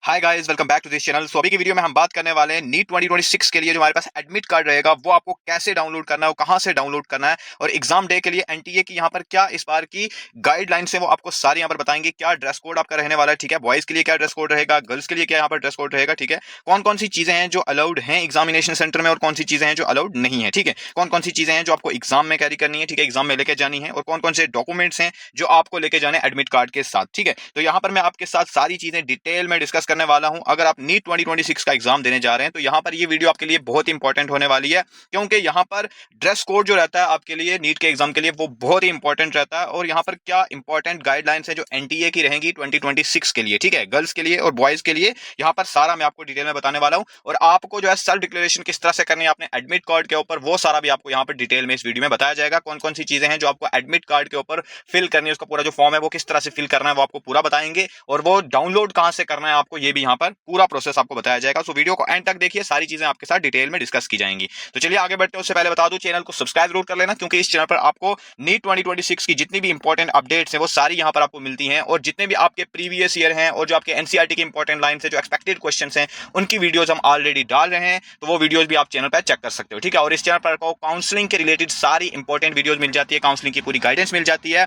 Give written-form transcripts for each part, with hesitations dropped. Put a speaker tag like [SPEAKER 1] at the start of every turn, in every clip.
[SPEAKER 1] Hi guys, welcome back to this channel. So अभी की video में हम बात करने वाले हैं नीट 2026 के लिए जो हमारे पास एडमिट कार्ड रहेगा वो आपको कैसे डाउनलोड करना है, वो कहां से डाउनलोड करना है और एग्जाम डे के लिए एनटीए की यहाँ पर क्या इस बार की गाइडलाइंस है वो आपको सारी यहाँ पर बताएंगे। क्या ड्रेस कोड आपका रहने वाला है, ठीक है। बॉयज के लिए क्या ड्रेस कोड रहेगा, गर्ल्स के लिए क्या यहाँ पर ड्रेस कोड रहेगा, ठीक है। कौन कौन सी चीजें हैं जो अलाउड हैं एग्जामिनेशन सेंटर में और कौन सी चीजें हैं जो अलाउड नहीं है, ठीक है। कौन कौन सी चीजें हैं जो आपको एग्जाम में कैरी करनी है, ठीक है, एग्जाम में लेके जानी है, और कौन कौन से डॉक्यूमेंट्स हैं जो आपको लेके जाने एडमिट कार्ड के साथ, ठीक है। तो यहाँ पर मैं आपके साथ सारी चीजें डिटेल में डिस्कस करने वाला हूं। अगर आप नीट 2026 का एग्जाम देने जा रहे हैं तो यहाँ पर ये वीडियो आपके लिए बहुत इंपॉर्टेंट होने वाली है, क्योंकि यहाँ पर ड्रेस कोड जो रहता है आपके लिए नीट के एग्जाम के लिए वो बहुत ही इंपॉर्टेंट रहता है। और यहाँ पर क्या इंपॉर्टेंट गाइडलाइंस है जो एनटीए की रहेंगी 2026 के लिए, ठीक है, गर्ल्स के लिए और बॉयज के लिए, यहाँ पर सारा मैं आपको डिटेल में बताने वाला हूँ। और आपको जो है सेल्फ डिक्लेरेशन किस तरह से करनी है अपने एडमिट कार्ड के ऊपर, वो सारा भी आपको यहाँ पर डिटेल में इस वीडियो में बताया जाएगा। कौन कौन सी चीजें हैं जो आपको एडमिट कार्ड के ऊपर फिल करनी है, उसका पूरा जो फॉर्म है वो किस तरह से फिल करना है वो आपको पूरा बताएंगे, और वो डाउनलोड कहां से करना है आपको ये भी यहाँ पर पूरा प्रोसेस आपको बताया जाएगा। सो वीडियो को एंड तक देखिए, सारी चीजें आपके साथ डिटेल में डिस्कस की जाएंगी। तो चलिए आगे बढ़ते हैं। उससे पहले बता दूं चैनल को सब्सक्राइब जरूर कर लेना, क्योंकि इस चैनल पर आपको नीट 2026 की जितनी भी इंपॉर्टेंट अपडेट्स हैं वो सारी यहां पर आपको मिलती हैं, और जितने भी आपके प्रीवियस ईयर हैं और जो आपके एनसीईआरटी की इंपॉर्टेंट लाइन है, जो एक्सपेक्टेड क्वेश्चंस हैं, उनकी वीडियोस हम ऑलरेडी डाल रहे हैं, तो वो वीडियोस भी आप चैनल पर चेक कर सकते हो, ठीक है। और इस चैनल पर आपको काउंसलिंग के रिलेटेड सारी इंपॉर्टेंट वीडियोस मिल जाती है, काउंसलिंग की पूरी गाइडेंस मिल जाती है,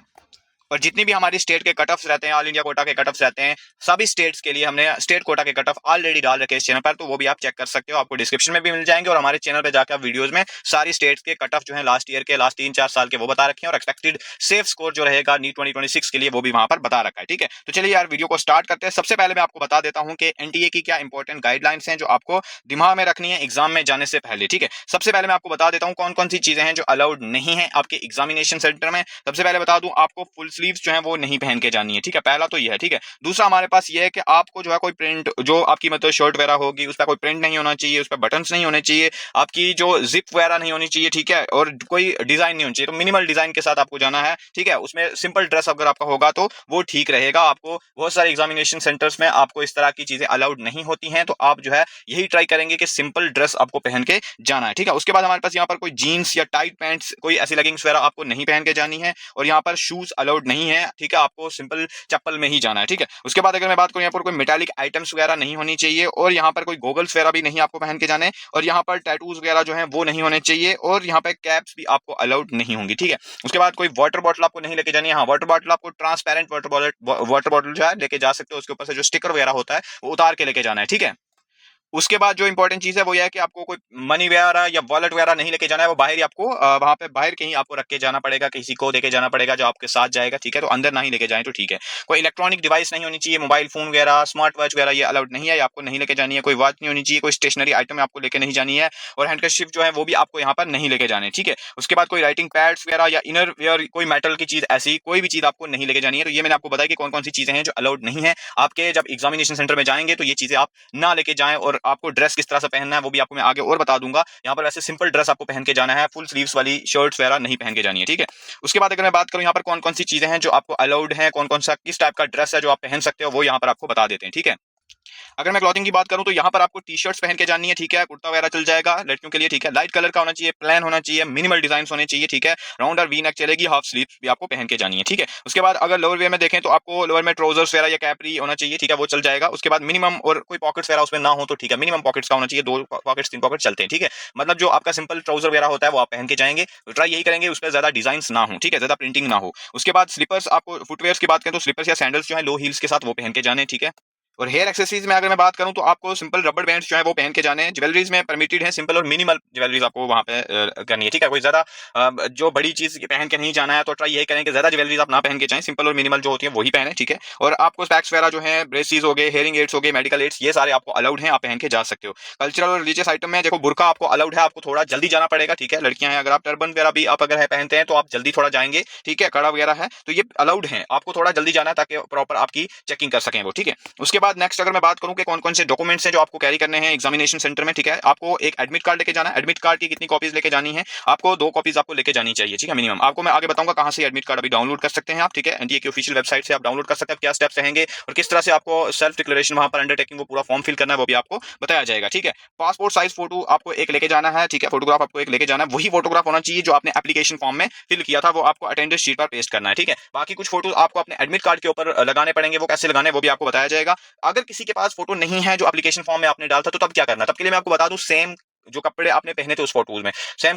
[SPEAKER 1] और जितनी भी हमारी स्टेट के कट ऑफ्स रहते हैं, ऑल इंडिया कोटा के कट ऑफ्स रहते हैं, सभी स्टेट्स के लिए हमने स्टेट कोटा के कट ऑफ ऑलरेडी डाल रखे हैं इस चैनल पर, तो वो भी आप चेक कर सकते हो, आपको डिस्क्रिप्शन में भी मिल जाएंगे। और हमारे चैनल पे जाकर आप वीडियोस में सारी स्टेट्स के कट ऑफ जो है लास्ट ईयर के, लास्ट 3-4 साल के, वो बता रखे हैं, और एक्सपेक्टेड सेफ स्कोर जो रहेगा नीट 2026 के लिए वो भी वहां पर बता रखा है, ठीक है। तो चलिए यार वीडियो को स्टार्ट करते हैं। सबसे पहले मैं आपको बता देता हूं कि एनटीए की क्या इंपॉर्टेंट गाइडलाइंस हैं जो आपको दिमाग में रखनी है एग्जाम में जाने से पहले, ठीक है। सबसे पहले मैं आपको बता देता हूं कौन कौन सी चीजें हैं जो अलाउड नहीं है आपके एग्जामिनेशन सेंटर में। सबसे पहले बता दूं आपको फुल स्लीव्स जो है वो नहीं पहन के जानी है, ठीक है, पहला तो ये है, ठीक है। दूसरा हमारे पास ये है कि आपको जो है कोई प्रिंट, जो आपकी मतलब शर्ट वगैरह होगी उस पर कोई प्रिंट नहीं होना चाहिए, उस पर बटन्स नहीं होने चाहिए, आपकी जो जिप वगैरह नहीं होनी चाहिए, ठीक है, और कोई डिजाइन नहीं होनी चाहिए। तो मिनिमल डिजाइन के साथ आपको जाना है, ठीक है। उसमें सिंपल ड्रेस अगर आपका होगा तो वो ठीक रहेगा। आपको बहुत सारे एग्जामिनेशन सेंटर्स में आपको इस तरह की चीजें अलाउड नहीं होती हैं, तो आप जो है यही ट्राई करेंगे कि सिंपल ड्रेस आपको पहन के जाना है, ठीक है। उसके बाद हमारे पास यहाँ पर कोई जीन्स या टाइट पैंट्स, कोई ऐसी लेगिंग्स वगैरह आपको नहीं पहन के जानी है, और यहाँ पर शूज अलाउड नहीं है, ठीक है। आपको सिंपल चप्पल में ही जाना है, ठीक है। उसके बाद अगर मैं बात करूं, यहाँ पर कोई मेटालिक आइटम्स वगैरह नहीं होनी चाहिए, और यहाँ पर कोई गॉगल्स वगैरह भी नहीं आपको पहन के जाने, और यहाँ पर टैटूज वगैरह जो है वो नहीं होने चाहिए, और यहाँ पर कैप्स भी आपको अलाउड नहीं होंगी, ठीक है। उसके बाद कोई वाटर बॉटल आपको नहीं लेके जानी है। हाँ, वाटर बॉटल आपको ट्रांसपेरेंट वाटर बॉटल जो है लेके जा सकते हो, उसके ऊपर से जो स्टिकर वगैरह होता है वो उतार के लेके जाना है, ठीक है। उसके बाद जो इंपॉर्टेंट चीज है वो ये है कि आपको कोई मनी वगैरह या वॉलेट वगैरह नहीं लेके जाना है, वो बाहर ही आपको वहां पे बाहर कहीं आपको रख के जाना पड़ेगा, किसी को लेके जाना पड़ेगा जो आपके साथ जाएगा, ठीक है। तो अंदर ना ही लेके जाए तो ठीक है। कोई इलेक्ट्रॉनिक डिवाइस नहीं होनी चाहिए, मोबाइल फोन वगैरह, स्मार्ट वॉच वगैरह ये अलाउड नहीं है, आपको नहीं लेके जानी है। कोई वॉच नहीं होनी चाहिए, कोई स्टेशनरी आइटम आपको लेके नहीं जानी है, और हैंडकरशिप जो है वो भी आपको यहाँ पर नहीं लेके जाने, ठीक है। उसके बाद कोई राइटिंग पैड्स वगैरह या इनर वेयर, कोई मेटल की चीज, ऐसी कोई भी चीज आपको नहीं लेके जानी है। तो ये मैंने आपको बताया कि कौन कौन सी चीजें हैं जो अलाउड नहीं है आपके जब एग्जामिनेशन सेंटर में जाएंगे, तो ये चीजें आप ना लेके जाएं। और आपको ड्रेस किस तरह से पहनना है वो भी आपको मैं आगे और बता दूंगा। यहाँ पर वैसे सिंपल ड्रेस आपको पहन के जाना है, फुल स्लीव्स वाली शर्ट्स वगैरह नहीं पहन के जानी है, ठीक है। उसके बाद अगर मैं बात करूं यहाँ पर कौन कौन सी चीजें हैं जो आपको अलाउड है, कौन कौन सा किस टाइप का ड्रेस है जो आप पहन सकते हो, वो यहाँ पर आपको बता देते हैं, ठीक है। अगर मैं क्लॉथिंग की बात करूं तो यहाँ पर आपको टी शर्ट्स पहन के जानी है, ठीक है, कुर्ता वगैरह चल जाएगा लड़कियों के लिए, ठीक है। लाइट कलर का होना चाहिए, प्लेन होना चाहिए, मिनिमल डिजाइन होने चाहिए, ठीक है। राउंड और वी नेक चलेगी, हाफ स्लीव्स भी आपको पहन के जानी है, ठीक है। उसके बाद अगर लोअर वे में देखें तो आपको लोअर में ट्राउजर्स वगैरह या कैपरी होना चाहिए, ठीक है, वो चल जाएगा। उसके बाद मिनिमम, और कोई पॉकेट्स वगैरह उसमें ना हो तो ठीक है, मिनिमम पॉकेट्स का होना चाहिए, 2 पॉकेट्स 3 पॉकेट चलते हैं, ठीक है। मतलब जो आपका सिंपल ट्राउजर वगैरह होता है वो आप पहन के जाएंगे, तो ट्राई यही करेंगे उस पर ज्यादा डिजाइन ना हो, ठीक है, ज्यादा प्रिंटिंग ना हो। उसके बाद स्लीपर्स, आपको फुटवेयर की बात करें तो स्लीपर्स या सैंडल्स जो है लो हील्स के साथ वो पहन के जाने, ठीक है। और हेयर एक्सेसरीज में अगर मैं बात करूं तो आपको सिंपल रबर बैंड्स जो है वो पहन के जाने हैं। ज्वेलरीज में परमिटेड है सिंपल और मिनिमल ज्वेलरीज आपको वहां पे करनी है, ठीक है। कोई ज्यादा जो बड़ी चीज पहन के नहीं जाना है, तो ट्राई यही करें कि ज्यादा ज्वेलरीज आप ना पहन के जाएं, सिंपल और मिनिमल जो होती है वही पहने, ठीक है। और आपको स्पैक्स वगैरह जो है, ब्रेसेस हो गए, हेयरिंग एड्स हो गए, मेडिकल एड्स, ये सारे आपको अलाउड हैं, आप पहन के जा सकते हो। कल्चरल और रिलीजियस आइटम में देखो, बुरका आपको अलाउड है, आपको थोड़ा जल्दी जाना पड़ेगा, ठीक है। लड़कियां हैं, अगर आप टर्बन वगैरह भी आप अगर है पहनते हैं तो आप जल्दी थोड़ा जाएंगे, ठीक है। कड़ा वगैरह है तो ये अलाउड है, आपको थोड़ा जल्दी जाना है ताकि प्रॉपर आपकी चेकिंग कर सकें वो, ठीक है। उसके बाद नेक्स्ट अगर मैं बात करूं कि कौन कौन से डॉक्यूमेंट्स हैं जो आपको कैरी करने हैं एग्जामिनेशन सेंटर में, ठीक है। आपको एक एडमिट कार्ड लेके जाना है। एडमिट कार्ड की कितनी कॉपीज लेके जानी है, आपको 2 कॉपीज आपको लेके जानी चाहिए, ठीक है, मिनिमम। आपको मैं आगे बताऊंगा कहां से एडमिट कार्ड अभी डाउनलोड कर सकते हैं आप, ठीक है। एनटीए की ऑफिशियल वेबसाइट से आप डाउनलोड कर सकते हैं, क्या स्टेप्स रहेंगे और किस तरह से आपको सेल्फ डिक्लेरेशन वहां पर अंडरटेकिंग वो पूरा फॉर्म फिल करना है वो भी आपको बताया जाएगा, ठीक है। पासपोर्ट साइज फोटो आपको एक लेके जाना है, ठीक है, फोटोग्राफ आपको एक लेके जाना है, वही फोटोग्राफ होना चाहिए जो आपने एप्लीकेशन फॉर्म में फिल किया था, वो आपको अटेंडेंस शीट पर पेस्ट करना है, ठीक है। बाकी कुछ फोटोज आपको अपने एडमिट कार्ड के ऊपर लगाने पड़ेंगे, वो कैसे लगाने वो भी आपको बताया जाएगा। अगर किसी के पास फोटो नहीं है जो एप्लीकेशन फॉर्म में आपने डाला था, तो तब क्या करना? तब के लिए मैं आपको बता दूं, सेम जो कपड़े आपने पहने थे उस फोटोज में, सेम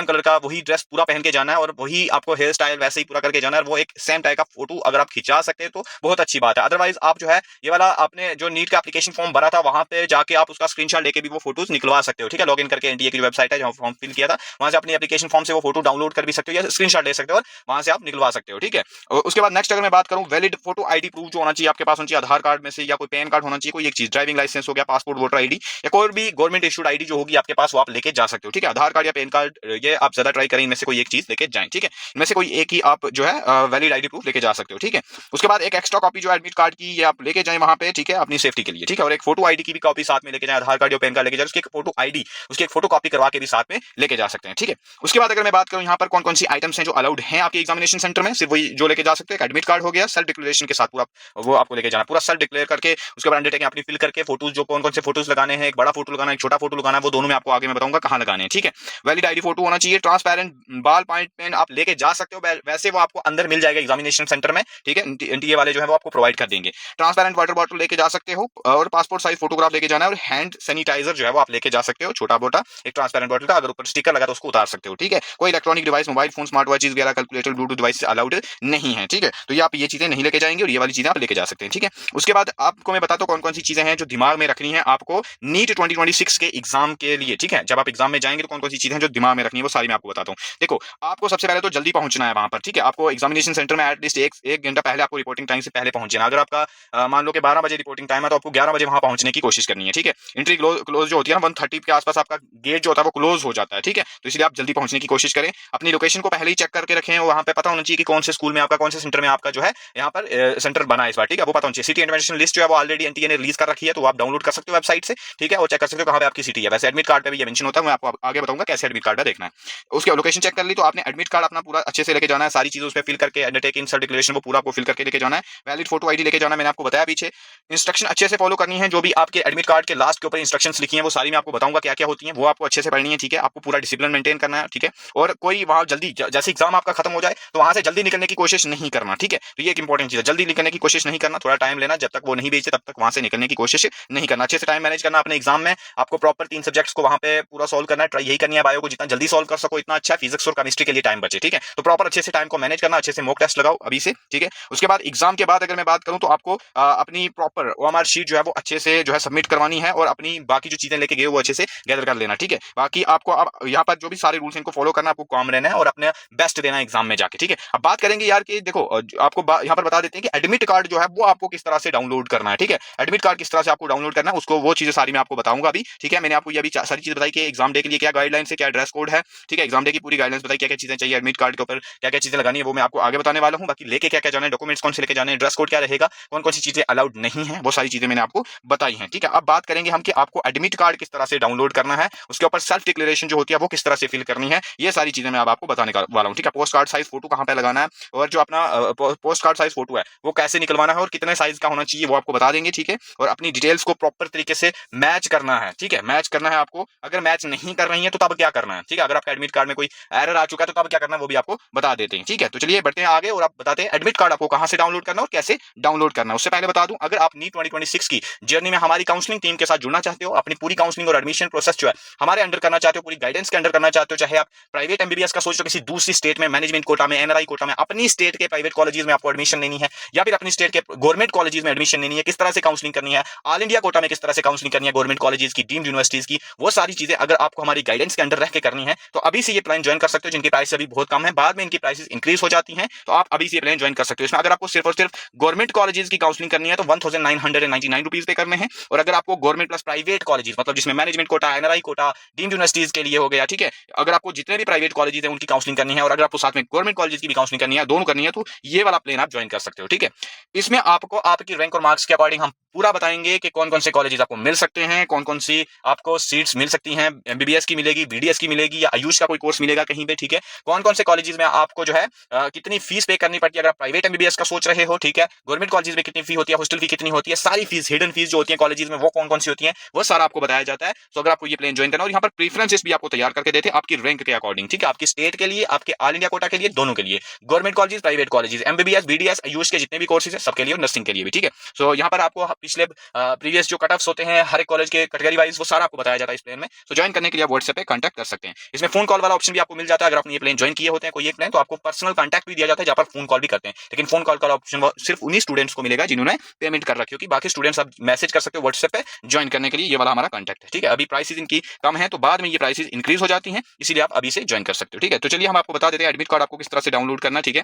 [SPEAKER 1] कलर का वही ड्रेस पूरा पहन के जाना है और वही आपको हेयर स्टाइल वैसे ही पूरा करके जाना है, और वो एक सेम टाइप का फोटो अगर आप खिंचा सकते हैं तो बहुत अच्छी बात है। अदरवाइज आप जो है ये वाला आपने जो नीट का एप्लीकेशन फॉर्म भरा था वहां पे जाके आप उसका स्क्रीनशॉट लेके भी वो फोटोज निकलवा सकते हो, ठीक है। लॉग इन करके एनटीए की वेबसाइट है जहां फॉर्म फिल किया था, वहां से अपनी एप्लीकेशन फॉर्म से वो फोटो डाउनलोड कर भी सकते हो या स्क्रीनशॉट ले सकते हो और वहां से आप निकलवा सकते हो, ठीक है। और उसके बाद नेक्स्ट अगर मैं बात करूं, वैलिड फोटो आईडी प्रूफ जो होना चाहिए आपके पास होना चाहिए, आधार कार्ड में से या कोई पैन कार्ड होना चाहिए, कोई एक चीज, ड्राइविंग लाइसेंस हो गया, पासपोर्ट, वोटर आईडी या कोई भी गवर्नमेंट इशूड आईडी जो होगी आपके पास वो आप लेके जा सकते हो, ठीक है। आधार कार्ड या पैन कार्ड ये आप ज्यादा ट्राई करें, इनमें से कोई एक चीज लेके जाएं, ठीक है। इनमें से कोई एक ही आप जो है वैलिड आईडी प्रूफ लेके जा सकते हो, ठीक है। उसके बाद एक एक्स्ट्रा कॉपी जो एडमिट कार्ड की ये आप लेके जाएं वहां पे, ठीक है, अपनी सेफ्टी के लिए, ठीक है। और एक फोटो आईडी की भी कॉपी साथ में लेके जाएं, आधार कार्ड या पैन कार्ड लेके जाएं, उसकी एक फोटो आईडी, उसकी एक फोटो कॉपी करवा के भी साथ में लेके जा सकते हैं, ठीक है। उसके बाद अगर मैं बात करूं यहाँ पर कौन कौन सी आइटम्स हैं जो अलाउड हैं आपके एग्जामिनेशन सेंटर में, सिर्फ वही जो लेके जा सकते हैं। एडमिट कार्ड हो गया, सेल्फ डिक्लेरेशन के साथ पूरा वो आपको लेके जाना, पूरा सेल्फ डिक्लेयर करके उसके बाद अंडरटेकिंग अपनी फिल करके फोटोज जो कौन कौन से फोटोज लगाने हैं, एक बड़ा फोटो लगाना है, एक छोटा फोटो लगाना है, वो दोनों में आपको आगे मैं बताऊंगा कहां लगाने हैं, ठीक है। वैलिड आईडी फोटो होना चाहिए, ट्रांसपेरेंट बाल पॉइंट पेन आप लेके जा सकते हो, वैसे वो आपको अंदर मिल जाएगा एग्जामिनेशन सेंटर में, ठीक है। एनटीए वाले जो है वो आपको प्रोवाइड कर देंगे। ट्रांसपेरेंट वाटर बॉटल लेके जा सकते हो और पासपोर्ट साइज फोटोग्राफ लेके जाना है, और हैंड सैनिटाइजर जो है वो आप लेके जा सकते हो, छोटा मोटा एक ट्रांसपेरेंट बॉटल का, अगर ऊपर स्टिकर लगा तो उसको उतार सकते हो, ठीक है। कोई electronic device, mobile phone, smart watches वगैरह, कैलकुलेटर, ब्लूटूथ डिवाइस अलाउड नहीं है, ठीक है। तो ये आप ये चीजें नहीं लेके जाएंगे और ये वाली चीजें आप लेके जा सकते हैं, ठीक है। उसके बाद आपको मैं बताता हूं कौन कौन सी चीजें हैं जो दिमाग में रखनी है आपको नीट 2026 के एग्जाम के लिए, ठीक है। जब आप एग्जाम में जाएंगे तो कौन कौन सी चीजें जो दिमाग में रखनी है वो सारी मैं आपको बताता हूं। देखो, आपको सबसे पहले तो जल्दी पहुंचना है वहां पर, ठीक है। आपको एग्जामिनेशन सेंटर में एटलीस्ट एक घंटा पहले आपको रिपोर्टिंग टाइम से पहले पहुंचना। अगर आपका मान लो कि 12 बजे रिपोर्टिंग टाइम है तो आपको 11 बजे वहां पहुंचने की कोशिश करनी है, ठीक है। एंट्री क्लोज जो होती है ना 1:30 के आसपास आपका गेट जो होता है वो क्लोज हो जाता है, ठीक है। तो इसलिए आप जल्दी पहुंचने की कोशिश करें, अपनी लोकेशन को पहले ही चेक करके रखें, वहां पे पता होना चाहिए कि कौन से स्कूल में आपका, कौन से सेंटर में आपका जो है यहाँ पर सेंटर बना है इस बार, ठीक है। वो पता होना चाहिए। सिटी एडमिशन लिस्ट जो है वो ऑलरेडी एनटीए ने रिलीज कर रखी है, तो आप डाउनलोड कर सकते हो वेबसाइट से, ठीक है, और चेक कर सकते हो कहां पे आपकी सिटी है। वैसे एडमिट कार्ड पे भी ये मेंशन होता है, मैं आपको आगे बताऊंगा कैसे एडमिट कार्ड देखना है। उसके लोकेशन चेक कर ली तो आपने एडमिट कार्ड अपना पूरा अच्छे से लेके जाना है, सारी चीजें उस पर फिल करके, अंडरटेकिंग सेल्फ डिक्लेरेशन वो पूरा आपको फिल करके लेके जाना है। वैलिड फोटो आईडी लेके जाना, मैंने आपको बताया पीछे। इंस्ट्रक्शन अच्छे से फॉलो करनी है, जो भी आपके एडमिट कार्ड के लास्ट के ऊपर इंस्ट्रक्शंस लिखी हैं वो सारी मैं आपको बताऊंगा क्या क्या होती हैं, वो आपको अच्छे से पढ़नी है, ठीक है। आपको पूरा डिसिप्लिन मेंटेन करना है, ठीक है। और कोई वहां जल्दी जैसे एग्जाम आपका खत्म हो जाए तो वहां से जल्दी निकलने की कोशिश नहीं करना, ठीक है। तो ये एक इंपॉर्टेंट चीज है, जल्दी निकलने की कोशिश नहीं करना, थोड़ा टाइम लेना, जब तक वो नहीं भेजते तब तक वहां से निकलने की कोशिश नहीं करना। अच्छे से टाइम मैनेज करना अपने एग्जाम में, आपको प्रॉपर 3 सब्जेक्ट्स को वहां पे पूरा सॉल्व करना है, ट्राई यही करनी है बायो को जितना जल्दी सॉल्व कर सको इतना अच्छा है, फिजिक्स और केमिस्ट्री के लिए टाइम बचे, ठीक है। तो प्रॉपर अच्छे से टाइम को मैनेज करना, अच्छे से मॉक टेस्ट लगाओ अभी से, ठीक है। उसके बाद एग्जाम के बाद अगर मैं बात करूं तो आपको अपनी प्रॉपर ओएमआर शीट जो है वो अच्छे से जो है सबमिट करवानी है, और अपनी बाकी जो चीजें लेके गए वो अच्छे से गैदर कर लेना, ठीक है। बाकी आपको अब यहाँ पर जो भी सारे रूल्स इनको फॉलो करना, आपको काम रहना है और अपने बेस्ट देना एग्जाम में जाके, ठीक है। अब बात करेंगे यार कि देखो आपको यहाँ पर बता देते हैं कि एडमिट कार्ड जो है वो आपको किस तरह से डाउनलोड करना है, ठीक है। एडमिट कार्ड किस तरह से आपको डाउनलोड करना है उसको वो चीजें सारी मैं आपको बताऊंगा अभी, ठीक है। मैंने आपको ये भी सारी चीजें बताई कि एग्जाम डे के लिए क्या गाइडलाइंस है, क्या ड्रेस कोड है, ठीक है। एग्जाम डे की पूरी गाइडलाइंस बताई, क्या क्या चीजें चाहिए एडमिट कार्ड के ऊपर, क्या क्या चीजें लगानी है वो मैं आपको आगे बताने वाला हूँ। बाकी लेके क्या क्या जाना है, डॉक्यूमेंट्स कौन से लेके जाने हैं, ड्रेस कोड क्या रहेगा, कौन कौन सी चीजें अलाउड नहीं है, वो सारी चीजें मैंने आपको बताई हैं, ठीक है। अब बात करेंगे हम कि आपको एडमिट कार्ड किस तरह से डाउनलोड करना है, उसके ऊपर सेल्फ डिक्लेरेशन जो होती है वो किस तरह से फिल करनी है, ये सारी चीजें मैं आपको बताने वाला हूँ, ठीक है। पोस्ट कार्ड साइज फोटो कहाँ पे लगाना है, और जो अपना पोस्ट कार्ड साइज फोटो है वो कैसे निकलवाना है और कितने साइज का होना चाहिए वो आपको बता देंगे, ठीक है। और अपनी डिटेल्स को प्रॉपर तरीके से मैच करना है, ठीक है, मैच करना है आपको। अगर मैच नहीं कर रही है तो तब क्या करना है, ठीक है। अगर आपका एडमिट कार्ड में कोई एरर आ चुका है तो तब क्या करना है वो भी आपको बता देते हैं, ठीक है। तो चलिए बढ़ते हैं आगे और आप बताते हैं एडमिट कार्ड आपको कहां से डाउनलोड करना और कैसे डाउनलोड करना है। उससे पहले बता दूं, अगर आप नीट 2026 की जर्नी में हमारी काउंसलिंग टीम के साथ जुड़ना चाहते हो, अपनी पूरी काउंसलिंग और एडमिशन प्रोसेस जो है हमारे अंडर करना चाहते हो, पूरी गाइडेंस के अंडर करना चाहते हो, चाहे आप प्राइवेट एमबीबीएस का सोच रहे हो किसी दूसरी स्टेट में, मैनेजमेंट कोटा में, एनआरआई कोटा में, अपनी स्टेट के प्राइवेट कॉलेजेस में आपको एडमिशन लेनी है, या फिर अपनी स्टेट के गवर्नमेंट कॉलेजेस में एडमिशन लेनी है, किस तरह से काउंसलिंग करनी है, ऑल इंडिया कोटा में किस तरह से काउंसलिंग करनी है, गवर्नमेंट कॉलेजेस की, डीम्ड यूनिवर्सिटीज की, वो सारी चीजें अगर आपको हमारी गाइडेंस के अंडर रह के करनी है तो अभी से ये प्लान ज्वाइन कर सकते हो, जिनकी प्राइस अभी बहुत कम है, बाद में इनकी प्राइसेस इंक्रीज हो जाती हैं, तो आप अभी से प्लान ज्वाइन कर सकते हो। इसमें अगर आपको सिर्फ और सिर्फ गवर्नमेंट कॉलेजेस की काउंसलिंग करनी है तो 1999 रुपीज पे करने हैं, और अगर आपको गवर्नमेंट प्लस प्राइवेट कॉलेजेस मतलब जिसमें management quota, NRI quota, deemed universities के लिए हो गया, ठीक है, अगर आपको जितने भी प्राइवेट कॉलेजेस हैं उनकी काउंसलिंग करनी है और अगर आपको साथ में गवर्नमेंट कॉलेजेस की भी काउंसलिंग करनी है, दोनों करनी है, तो ये वाला प्लान आप ज्वाइन कर सकते हो, ठीक है। इसमें आपको आपकी रैंक और मार्क्स के अकॉर्डिंग हम पूरा बताएंगे कि कौन कौन से कॉलेजेस आपको मिल सकते हैं, कौन कौन सी आपको सीट्स मिल मिल सकती हैं, एमबीबीएस की मिलेगी, बीडीएस की मिलेगी, या आयुष का कोई कोर्स मिलेगा कहीं पे, ठीक है। कौन कौन से कॉलेजेस में आपको जो है कितनी फीस पे करनी पड़ती है, अगर आप प्राइवेट एमबीबीएस का सोच रहे हो, ठीक है। गवर्नमेंट कॉलेजेस में कितनी फी होती है, हॉस्टल फी कितनी होती है, सारी फीस, हिडन फीस जो होती है कॉलेजेस में, वो कौन कौन सी होती है, वो सारा आपको बताया जाता है। तो अगर आपको ये प्लान ज्वाइन करना, और यहाँ पर प्रेफरेंसेस भी आपको तैयार करके देते हैं आपकी रैंक के अकॉर्डिंग, ठीक है। आपकी स्टेट के लिए, आपके ऑल इंडिया कोटा के लिए, दोनों के लिए, government colleges, private colleges, MBBS, BDS, Ayush के जितने भी कोर्सेज है सबके लिए, और नर्सिंग के लिए भी, ठीक है। सो यहाँ पर आपको पिछले प्रीवियस जो कट ऑफ्स होते हैं हर एक कॉलेज के कैटेगरी वाइज, वो सारा आपको बताया जाता है इस प्लान में। तो ज्वाइन करने के लिए आप व्हाट्सएप पे कांटेक्ट कर सकते हैं। इसमें फोन कॉल वाला ऑप्शन भी आपको मिल जाता है। अगर आपने ये प्लान ज्वाइन किए होते हैं कोई एक प्लान, तो आपको पर्सनल कांटेक्ट भी दिया जाता है जहाँ पर फोन कॉल भी करते हैं। लेकिन फोन कॉल का ऑप्शन सिर्फ उन्हीं स्टूडेंट्स को मिलेगा जिन्होंने पेमेंट कर रखी होगी। बाकी स्टूडेंट्स आप मैसेज कर सकते हो व्हाट्सएप पे ज्वाइन करने के लिए, ये वाला हमारा कांटेक्ट है, ठीक है। अभी प्राइसेस इनकी कम है, तो बाद में ये प्राइसेस इंक्रीज हो जाती हैं, इसीलिए आप अभी से ज्वाइन कर सकते हो, ठीक है। तो चलिए हम आपको बता देते हैं एडमिट कार्ड आपको किस तरह से डाउनलोड करना है, ठीक है।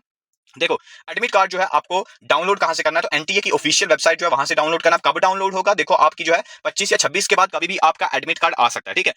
[SPEAKER 1] देखो, एडमिट कार्ड जो है आपको डाउनलोड कहां से करना है, तो एनटीए की ऑफिशियल वेबसाइट जो है वहां से डाउनलोड करना। कब डाउनलोड होगा, देखो आपकी जो है 25 या 26 के बाद कभी भी आपका एडमिट कार्ड आ सकता है, ठीक है।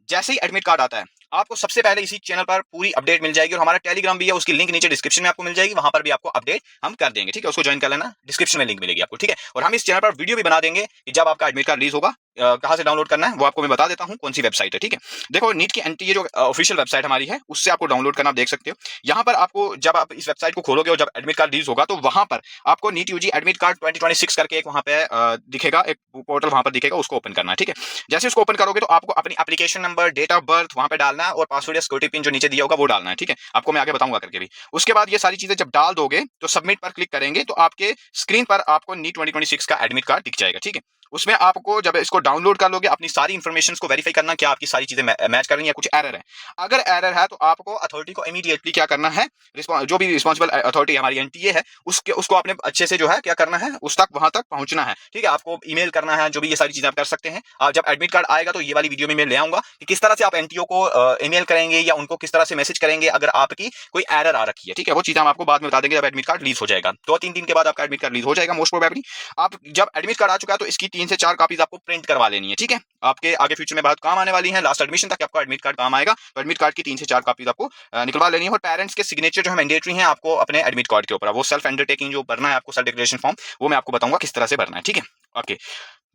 [SPEAKER 1] जैसे ही एडमिट कार्ड आता है, आपको सबसे पहले इसी चैनल पर पूरी अपडेट मिल जाएगी, और हमारा टेलीग्राम भी है, उसकी लिंक नीचे डिस्क्रिप्शन में आपको मिल जाएगी, वहां पर भी आपको अपडेट हम कर देंगे, ठीक है। उसको ज्वाइन कर लेना, डिस्क्रिप्शन में लिंक मिलेगी आपको, ठीक है। और हम इस चैनल पर वीडियो भी बना देंगे कि जब आपका एडमिट कार्ड रिलीज होगा कहां से डाउनलोड करना है, वो आपको मैं बता देता हूं कौन सी वेबसाइट है, ठीक है। देखो, नीट की एनटीए जो ऑफिशियल वेबसाइट हमारी है, उससे आपको डाउनलोड करना, आप देख सकते हो। यहाँ पर आपको जब आप इस वेबसाइट को खोलोगे और जब एडमिट कार्ड रिलीज होगा, तो वहां पर आपको नीट यूजी एडमिट कार्ड 2026 करके एक वहां पे दिखेगा, एक पोर्टल वहां पर दिखेगा, उसको ओपन करना है, ठीक है। जैसे उसको ओपन करोगे तो आपको अपनी application number, date of birth वहां पे डालना है, और पासवर्ड या सिक्योरिटी पिन जो नीचे दिया होगा वो डालना है, ठीक है। आपको मैं आगे बताऊंगा करके भी। उसके बाद ये सारी चीजें जब डाल दोगे, तो सबमिट पर क्लिक करेंगे, तो आपके स्क्रीन पर आपको नीट 2026 का एडमिट कार्ड दिख जाएगा, ठीक है। उसमें आपको जब इसको डाउनलोड कर लोगे, अपनी सारी इंफॉर्मेशन को वेरीफाई करना, क्या आपकी सारी चीजें मैच कर रही हैं, कुछ एरर है। अगर एरर है तो आपको अथॉरिटी को इमीडिएटली क्या करना है, जो भी रिस्पॉन्सिबल अथॉरिटी हमारी एनटीए है, उसको आपने अच्छे से जो है क्या करना है, उस तक वहां तक पहुंचना है, ठीक है। आपको ईमेल करना है, जो भी ये सारी चीजें आप कर सकते हैं। जब एडमिट कार्ड आएगा तो ये वाली वीडियो में मैं ले आऊंगा कि किस तरह से आप एनटीओ को ईमेल करेंगे, या उनको किस तरह से मैसेज करेंगे अगर आपकी कोई एरर आ रखी है, ठीक है। वो चीजें हम आपको बाद में बता देंगे जब एडमिट कार्ड रिलीज हो जाएगा। 2-3 दिन के बाद आपका एडमिट कार्ड रिलीज हो जाएगा मोस्ट प्रोबेबली। आप जब एडमिट कार्ड आ चुका है, तो इसकी 3 से 4 कॉपीज आपको प्रिंट करवा लेनी है, ठीक है। आपके आगे फ्यूचर में बहुत काम आने वाली है, लास्ट एडमिशन तक आपका एडमिट कार्ड काम आएगा। तो एडमिट कार्ड की 3 से 4 कॉपीज आपको निकलवा लेनी है। और पेरेंट्स के सिग्नेचर जो है मैंडेटरी है आपको अपने एडमिट कार्ड के ऊपर। वो सेल्फ अंडरटेकिंग जो भरना है आपको, सेल्फ डिक्लेरेशन फॉर्म, वो मैं आपको बताऊंगा किस तरह से भरना है, ठीक है। ओके,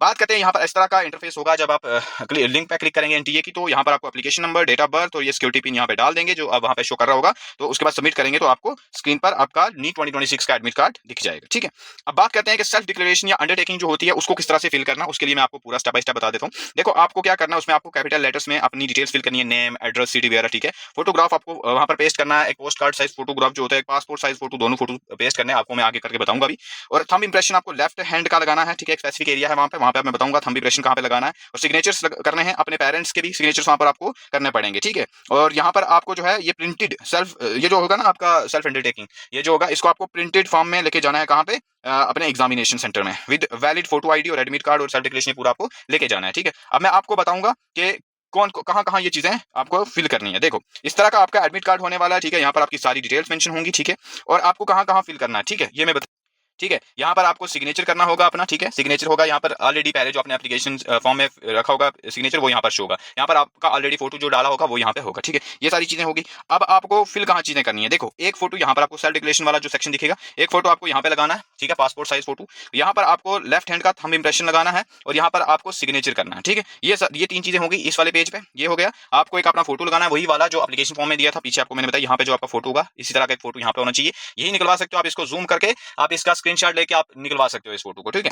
[SPEAKER 1] बात करते हैं यहाँ पर इस तरह का इंटरफेस होगा जब आप लिंक पे क्लिक करेंगे एनटीए की। तो यहाँ पर आपको application number, date of birth और ये सिक्योरिटी पिन यहाँ पे डाल देंगे जो अब वहाँ पे शो कर रहा होगा। तो उसके बाद सबमिट करेंगे तो आपको स्क्रीन पर आपका नीट 2026 का एडमिट कार्ड दिख जाएगा, ठीक है। अब बात करते हैं कि सेल्फ डिक्लेरेशन या अंडरटेकिंग जो होती है उसको किस तरह से फिल करना, उसके लिए मैं आपको पूरा स्टेप बाय स्टेप बता देता हूँ। देखो, आपको क्या करना है, उसमें आपको कैपिटल लेटर्स में अपनी डिटेल्स फिल करनी है, नेम, एड्रेस, सिटी वगैरह, ठीक है। फोटोग्राफ आपको वहाँ पर पेस्ट करना है, एक पोस्ट कार्ड साइज फोटोग्राफ जो होता है, एक पासपोर्ट साइज फोटो, दोनों फोटो पेस्ट करने हैं आपको, मैं आगे करके बताऊंगा भी। और थंब इंप्रेशन आपको लेफ्ट हैंड का लगाना है, ठीक है। एक स्पेसिफिक एरिया है वहाँ पे मैं बताऊंगा थंब इंप्रेशन कहाँ पे लगाना है। और सिग्नेचर्स करने हैं, अपने पेरेंट्स के भी सिग्नेचर्स वहां पर आपको करने पड़ेंगे, ठीक है। और यहाँ पर आपको जो है ये प्रिंटेड सेल्फ, ये जो होगा ना आपका सेल्फ अंडरटेकिंग, ये जो होगा इसको आपको प्रिंटेड फॉर्म में लेके जाना है, कहाँ पे, अपने एग्जामिनेशन सेंटर में, विद वैलिड फोटो आईडी और एडमिट कार्ड और सेल्फ डिक्लेरेशन पूरा आपको लेके जाना है, ठीक है। अब मैं आपको बताऊंगा कि कौन कहाँ कहाँ ये चीजें आपको फिल करनी है। देखो, इस तरह का आपका एडमिट कार्ड होने वाला है, ठीक है। यहाँ पर आपकी सारी डिटेल्स मेंशन होंगी, ठीक है। और आपको कहाँ कहाँ फिल करना है, ठीक है, ये मैं ठीक है। यहाँ पर आपको सिग्नेचर करना होगा अपना, ठीक है। सिग्नेचर होगा यहाँ पर ऑलरेडी पहले जो आपने एप्लीकेशन फॉर्म में रखा होगा सिग्नेचर, वो यहाँ पर शो होगा। यहाँ पर आपका ऑलरेडी फोटो जो डाला होगा वो यहाँ पे होगा, ठीक है। ये सारी चीजें होगी। अब आपको फिल कहाँ चीजें करनी है, देखो, एक फोटो यहाँ पर आपको सेल्फ डिक्लेरेशन वाला जो सेक्शन दिखेगा, एक फोटो आपको यहाँ पे लगाना है, ठीक है, पासपोर्ट साइज फोटो। यहाँ पर आपको लेफ्ट हैंड का थंब इंप्रेशन लगाना है, और यहाँ पर आपको सिग्नेचर करना है, ठीक है। ये 3 चीजें होगी इस वाले पेज पे। ये हो गया। आपको एक अपना फोटो लगाना है, वही वाला जो एप्लीकेशन फॉर्म में दिया था, पीछे आपको मैंने बताया यहाँ पे जो आपका फोटो होगा, इसी तरह का एक फोटो यहाँ पे होना चाहिए। यही निकलवा सकते हो आप, इसको जूम करके आप इसका स्क्रीनशॉट लेके आप निकलवा सकते हो इस फोटो को, ठीक है।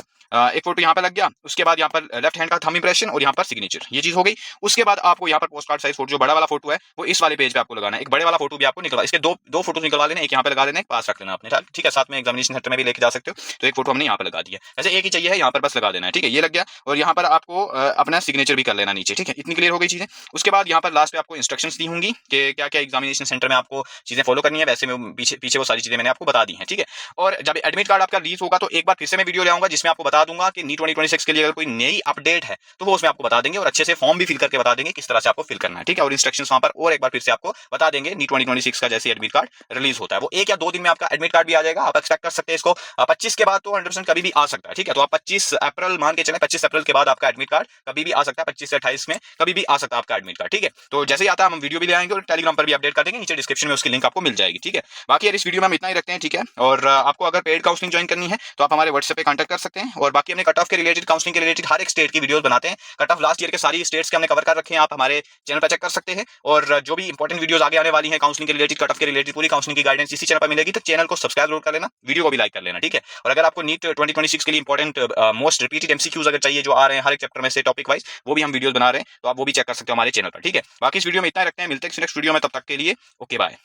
[SPEAKER 1] एक फोटो यहाँ पे लग गया। उसके बाद यहाँ पर लेफ्ट हैंड का थंब इंप्रेशन और यहाँ पर सिग्नेचर, ये चीज हो गई। उसके बाद आपको यहाँ पर पोस्ट कार्ड साइज फोटो जो बड़ा वाला फोटो है वो इस वाले पेज पे आपको लगाना है। एक बड़े वाला फोटो भी आपको निकलवा, इसके दो फोटो निकलवा लेना, एक यहाँ पे लगा लेना, एक पास रख लेना अपने, ठीक है। साथ में एग्जामिनेशन सेंटर में भी लेके जा सकते हो। तो एक फोटो हमने यहाँ पे लगा दिया, ऐसे एक ही चाहिए है, यहाँ पर बस लगा देना है, ठीक है। ये लग गया। और यहाँ पर आपको अपना सिग्नेचर भी कर लेना नीचे, ठीक है। इतनी क्लियर हो गई चीजें। उसके बाद यहाँ पर लास्ट पे आपको इंस्ट्रक्शंस दी होंगी कि क्या क्या एग्जामिनेशन सेंटर में आपको चीजें फॉलो करनी है। वैसे में पीछे वो सारी चीजें मैंने आपको बता दी है, ठीक है। और जब एडमिट कार्ड आपका रिलीज होगा तो एक बार फिर से मैं वीडियो ले आऊंगा जिसमें आपको बता दूंगा कि नीट 2026 के लिए अगर कोई नई अपडेट है तो वो उसमें आपको बता देंगे, और अच्छे से फॉर्म भी फिल करके बता देंगे किस तरह से आपको फिल करना है, ठीक है। और इंस्ट्रक्शंस वहां पर और एक बार फिर से आपको बता देंगे नीट 2026 का जैसे एडमिट कार्ड रिलीज होता है, वो 1 या 2 दिन में आपका एडमिट कार्ड भी आ जाएगा। आप एक्सपेक्ट कर सकते हैं इसको 25 के बाद, तो 100% कभी भी आ सकता है, ठीक है। तो आप 25 अप्रैल मान के चले, 25 अप्रैल के बाद आपका एडमिट कार्ड कभी भी आ सकता है, 25 से 28 में कभी भी आ सकता है आपका एडमिट कार्ड, ठीक है। तो जैसे ही आता है हम वीडियो भी ले आएंगे और टेलीग्राम पर भी अपडेट कर देंगे, नीचे डिस्क्रिप्शन में उसकी लिंक आपको मिल जाएगी, ठीक है। बाकी यार इस वीडियो में हम इतना ही रखते हैं, ठीक है। और आपको अगर पेड काउंसलिंग ज्वाइन करनी है तो आप हमारे व्हाट्सएप पे कॉन्टैक्ट कर सकते हैं। और बाकी हमने कट ऑफ के रिलेटेड, काउंसलिंग के रिलेटेड हर एक स्टेट की वीडियोस बनाते हैं। कट ऑफ लास्ट ईयर के सारी स्टेट्स के हमने कवर कर रखे हैं, आप हमारे चैनल पर चेक कर सकते हैं। और जो भी इंपॉर्टेंट वीडियोस आगे आने वाली हैं काउंसलिंग के रिलेटेड, कट ऑफ के रिलेटेड, पूरी काउंसलिंग की गाइडेंस इसी चैनल पर मिलेगी। तो चैनल को सब्सक्राइब जरूर कर लेना, वीडियो को भी लाइक कर लेना, ठीक है। और अगर आपको नीट 2026 के लिए इंपॉर्टेंट मोस्ट रिपीटेड एमसीक्यूज अगर चाहिए जो आ रहे हैं हर एक चैप्टर में से टॉपिक वाइज, वो भी हम वीडियोस बना रहे हैं, तो आप वो भी चेक कर सकते हो हमारे चैनल पर, ठीक है। बाकी इस वीडियो में इतना ही रखते हैं, मिलते हैं नेक्स्ट वीडियो में, तब तक के लिए ओके बाय।